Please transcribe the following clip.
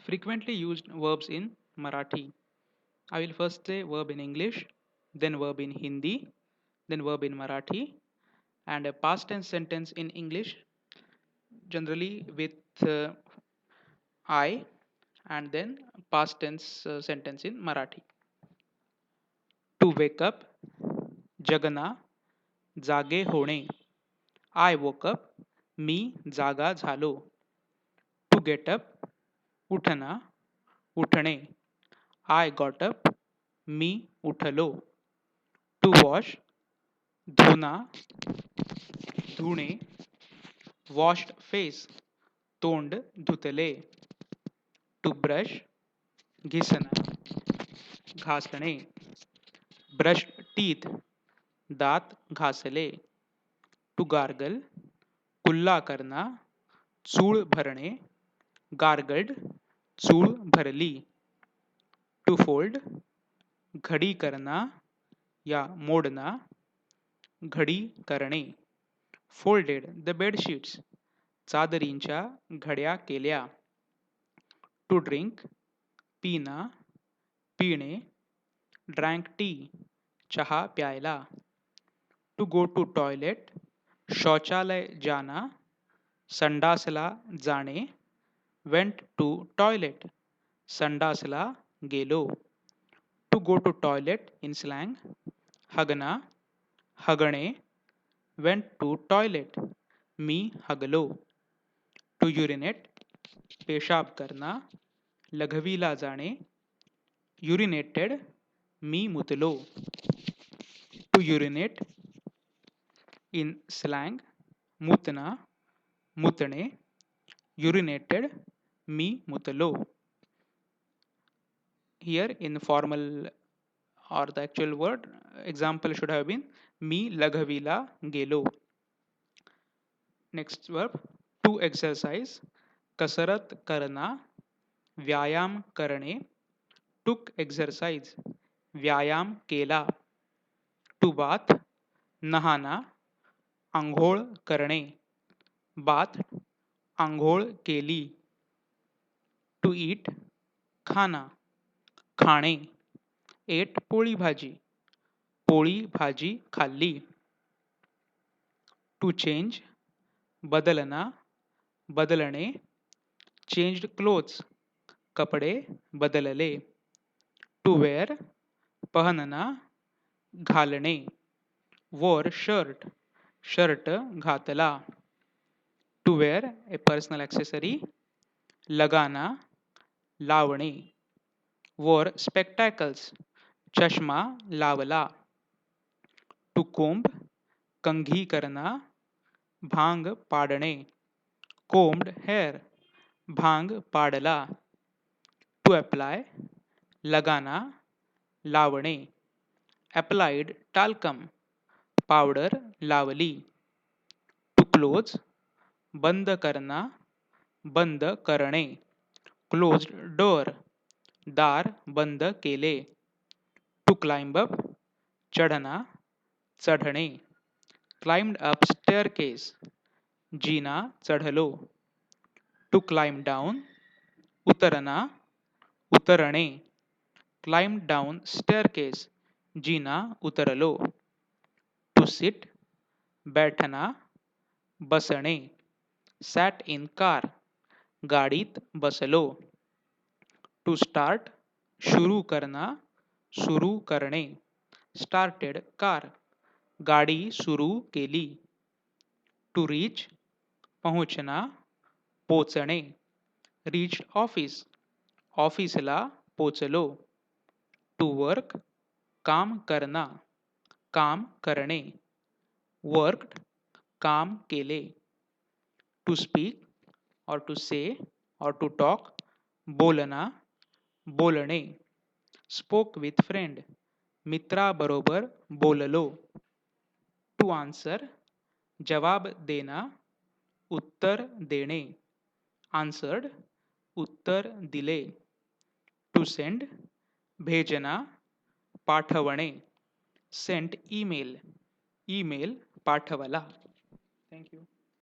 Frequently used verbs in Marathi. I will first say verb in English, then verb in Hindi, then verb in Marathi, and a past tense sentence in English, generally with I, and then past tense sentence in Marathi. To wake up, जगना, जागे होणे. I woke up, मी जागा झालो. To get up, उठना, उठणे. I got up, मी उठलो. To wash, धुना, धुणे. Washed face, तोंड धुतले. To brush, घिसना, घासणे. Brushed teeth, दात घासले. To gargle, कुल्ला करना, चूळ भरणे. Gargled, चूळ भरली. To fold, घडी करना या मोडना. घडी करणे. Folded the bed sheets, चादरींच्या घड्या केल्या. To drink, पिना, पिणे. Drank tea, चहा प्यायला. To go to toilet, शौचालय जाना. संडासला जाणे. Went to toilet, संडासला गेलो. To go to toilet in slang, हगना, हगणे. Went to toilet, me हगलो. To urinate, पेशाब करना. लघवीला जाणे. Urinated, me मुतलो. To urinate in slang, मुतना, मुतणे. Urinated, me मुतलो. Here in formal or the actual word, example should have been मी लघवीला गेलो. Next verb, to exercise, कसरत करना, व्यायाम करणे. Took exercise, व्यायाम केला. To bath, नहाना, आंघोळ करणे. Bath, आंघोळ केली. To eat, खाना, खाणे. Ate पोळी भाजी, पोळी भाजी खाल्ली. To change, बदलना, बदलणे. Changed clothes, कपडे बदलले. To wear, पहनना, घालणे. Wore shirt, शर्ट घातला. To wear a personal accessory, लगाना, लावणे. Wore spectacles, चष्मा लावला. To comb, कंघी करना, भांग पाडणे. Combed hair, भांग पाडला. To apply, लगाना, लावणे. Applied talcum, पावडर लावली. To close, बंद करना, बंद करणे. Closed door, दार बंद केले. To climb up, चढना, चढणे. Climbed up staircase, जिना चढलो. To climb down, उतरना, उतरणे. Climbed down staircase, जिना उतरलो. To sit, बैठना, बसणे. Sat in car, गाडीत बसलो. To start, शुरू करना, सुरू करणे. Started car, गाडी सुरू केली. To reach, पोहोचना, पोचणे. Reached office, ऑफिसला पोचलो. To work, काम करना, काम करणे. Worked, काम केले. To speak or to say or to talk, बोलना, बोलणे. Spoke with friend, मित्राबरोबर बोललो. To answer, जवाब देना, उत्तर देणे. Answered, उत्तर दिले. To send, भेजना, पाठवणे. Sent email, email पाठवला. Thank you.